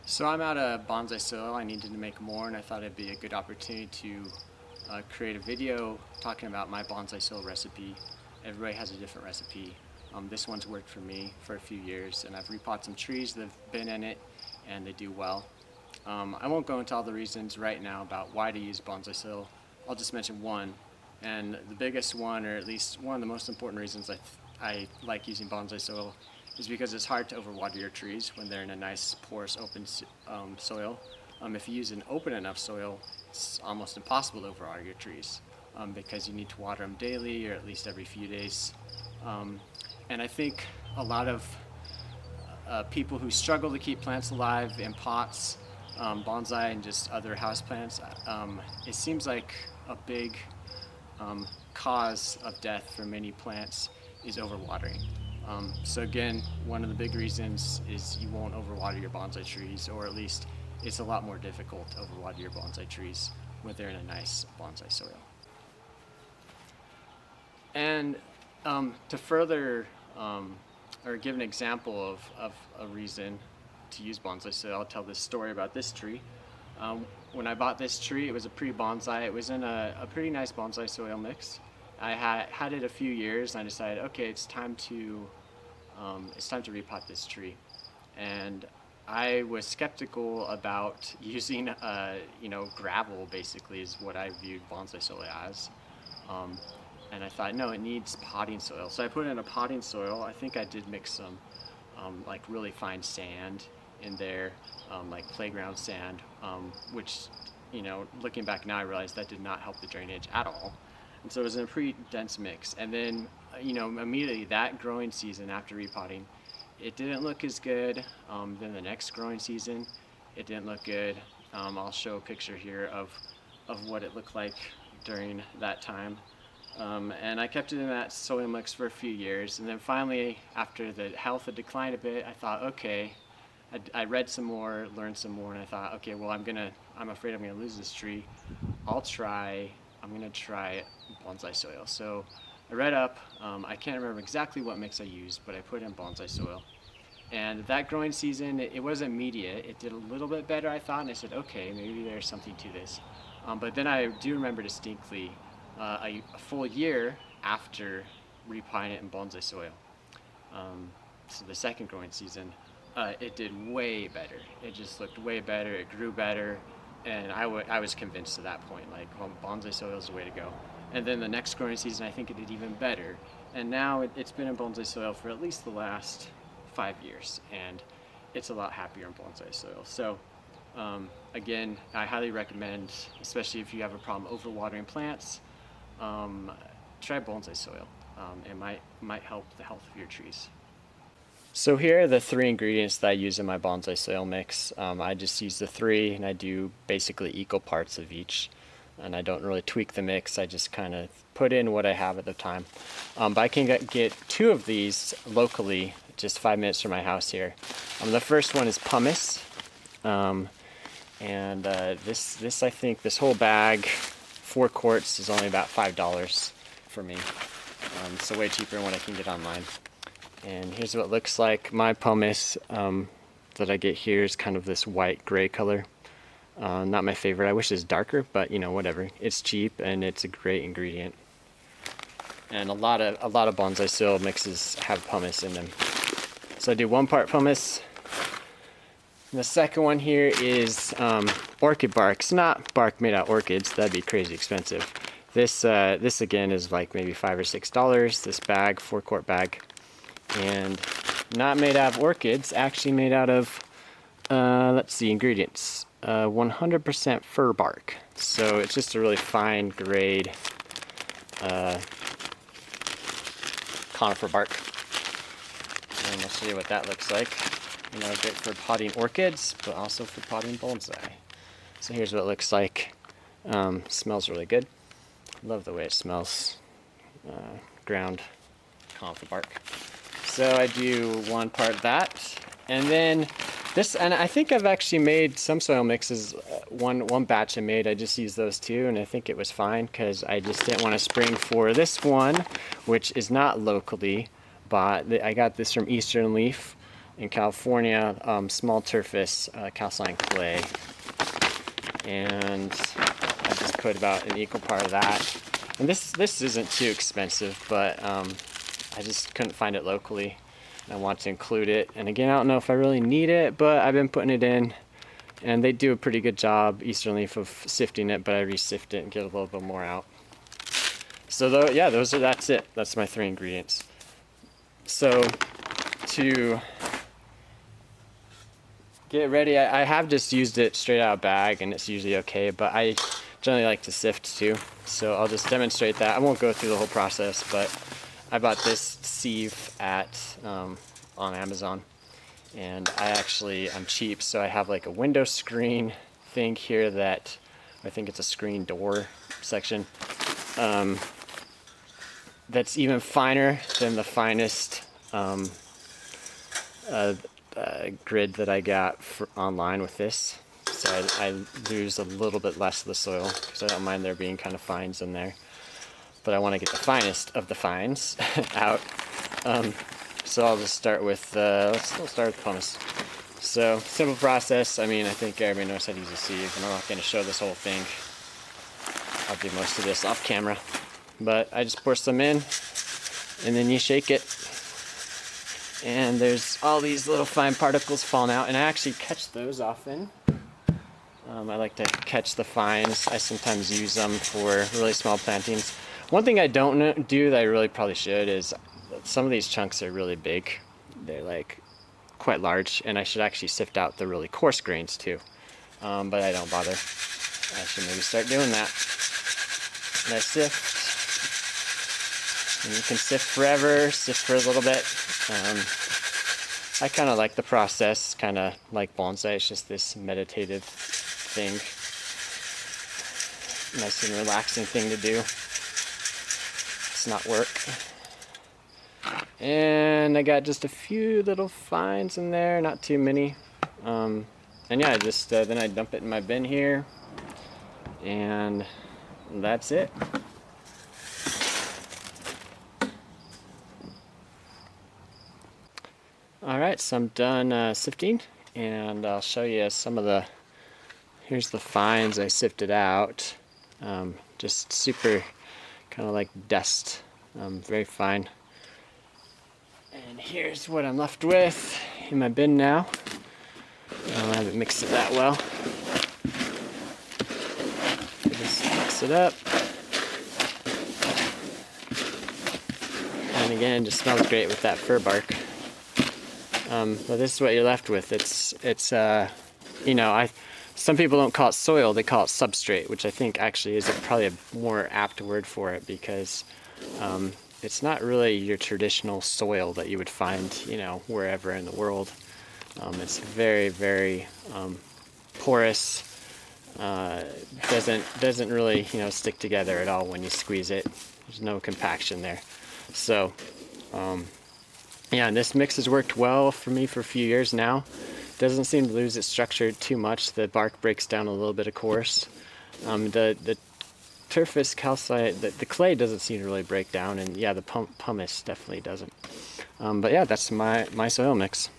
So I'm out of bonsai soil. I needed to make more, and I thought it'd be a good opportunity to create a video talking about my bonsai soil recipe. Everybody has a different recipe. This one's worked for me for a few years, and I've repotted some trees that have been in it, and they do well. I won't go into all the reasons right now about why to use bonsai soil. I'll just mention one, and the biggest one, or at least one of the most important reasons I like using bonsai soil is because it's hard to overwater your trees when they're in a nice porous open soil. If you use an open enough soil, it's almost impossible to overwater your trees because you need to water them daily or at least every few days. And I think a lot of people who struggle to keep plants alive in pots, bonsai and just other houseplants, it seems like a big cause of death for many plants is overwatering. So again, one of the big reasons is you won't overwater your bonsai trees, or at least it's a lot more difficult to overwater your bonsai trees when they're in a nice bonsai soil. And to further or give an example of a reason to use bonsai soil, I'll tell this story about this tree. When I bought this tree, it was a pre-bonsai. It was in a pretty nice bonsai soil mix. I had it a few years, and I decided, okay, it's time to repot this tree. And I was skeptical about using, gravel. Basically, is what I viewed bonsai soil as. And I thought, no, it needs potting soil. So I put it in a potting soil. I think I did mix some like really fine sand in there, like playground sand, which, looking back now, I realized that did not help the drainage at all. And so it was in a pretty dense mix. And then, immediately that growing season after repotting, it didn't look as good. Then the next growing season, it didn't look good. I'll show a picture here of what it looked like during that time. And I kept it in that soil mix for a few years. And then finally, after the health had declined a bit, I thought, okay, I read some more, learned some more, and I thought, okay, well, I'm afraid I'm gonna lose this tree. I'm gonna try bonsai soil. So I read up, I can't remember exactly what mix I used, but I put in bonsai soil. And that growing season, it wasn't immediate. It did a little bit better, I thought, and I said, okay, maybe there's something to this. But then I do remember distinctly a full year after repotting it in bonsai soil. So the second growing season, it did way better. It just looked way better, it grew better, and I was convinced at that point, like, well, bonsai soil is the way to go. And then the next growing season, I think it did even better. And now it's been in bonsai soil for at least the last 5 years, and it's a lot happier in bonsai soil. So again, I highly recommend, especially if you have a problem overwatering plants, try bonsai soil. It might help the health of your trees. So here are the 3 ingredients that I use in my bonsai soil mix. I just use the 3, and I do basically equal parts of each. And I don't really tweak the mix. I just kind of put in what I have at the time. But I can get 2 of these locally, just 5 minutes from my house here. The first one is pumice. This I think this whole bag, 4 quarts, is only about $5 for me. So way cheaper than what I can get online. And here's what it looks like. My pumice that I get here is kind of this white gray color. Not my favorite. I wish it was darker, but whatever. It's cheap and it's a great ingredient. And a lot of bonsai soil mixes have pumice in them. So I do 1 part pumice. And the second one here is orchid bark. It's not bark made out of orchids. That'd be crazy expensive. This again is like maybe $5 or $6. This bag, 4-quart bag. And not made out of orchids, actually made out of, let's see, ingredients. 100% fir bark. So it's just a really fine grade conifer bark. And I'll show you what that looks like. Great for potting orchids, but also for potting bonsai. So here's what it looks like. Smells really good. Love the way it smells. Ground conifer bark. So I do 1 part of that, and then this, and I think I've actually made some soil mixes. One batch I made, I just used those 2, and I think it was fine because I just didn't want to spring for this one, which is not locally bought. I got this from Eastern Leaf. in California, small turfus calcined clay, and I just put about an equal part of that. And this isn't too expensive, but I just couldn't find it locally. I want to include it, and again, I don't know if I really need it, but I've been putting it in, and they do a pretty good job, Eastern Leaf, of sifting it, but I re-sift it and get a little bit more out. So yeah, that's it. That's my 3 ingredients. So to get ready, I have just used it straight out of bag, and it's usually okay, but I generally like to sift too. So I'll just demonstrate that. I won't go through the whole process, but I bought this sieve on Amazon, and I'm cheap, so I have like a window screen thing here that I think it's a screen door section. That's even finer than the finest grid that I got online with this. So I lose a little bit less of the soil because I don't mind there being kind of fines in there. But I want to get the finest of the fines out. So I'll just start with, let's start with pumice. So, simple process. I mean, I think everybody knows how to use a sieve, and I'm not going to show this whole thing. I'll do most of this off camera. But I just pour some in, and then you shake it. And there's all these little fine particles falling out, and I actually catch those often. I like to catch the fines. I sometimes use them for really small plantings. One thing I don't do that I really probably should is some of these chunks are really big. They're like quite large, and I should actually sift out the really coarse grains too. But I don't bother. I should maybe start doing that. And I sift. And you can sift forever, sift for a little bit. I kind of like the process, kind of like bonsai. It's just this meditative thing. Nice and relaxing thing to do. It's not work. And I got just a few little fines in there, not too many. And yeah, I just then I dump it in my bin here, and that's it. Alright, so I'm done sifting, and I'll show you some of the, here's the fines I sifted out. Just super kind of like dust, very fine. And here's what I'm left with in my bin now. I haven't mixed it that well. Just mix it up. And again, just smells great with that fir bark. But this is what you're left with. It's you know, some people don't call it soil, they call it substrate, which I think actually is probably a more apt word for it, because it's not really your traditional soil that you would find, you know, wherever in the world. It's very, very porous. Doesn't really, you know, stick together at all when you squeeze it. There's no compaction there. So yeah, and this mix has worked well for me for a few years now. Doesn't seem to lose its structure too much. The bark breaks down a little bit, of course. The turfus calcite, the clay doesn't seem to really break down, and yeah, the pumice definitely doesn't. But yeah, that's my soil mix.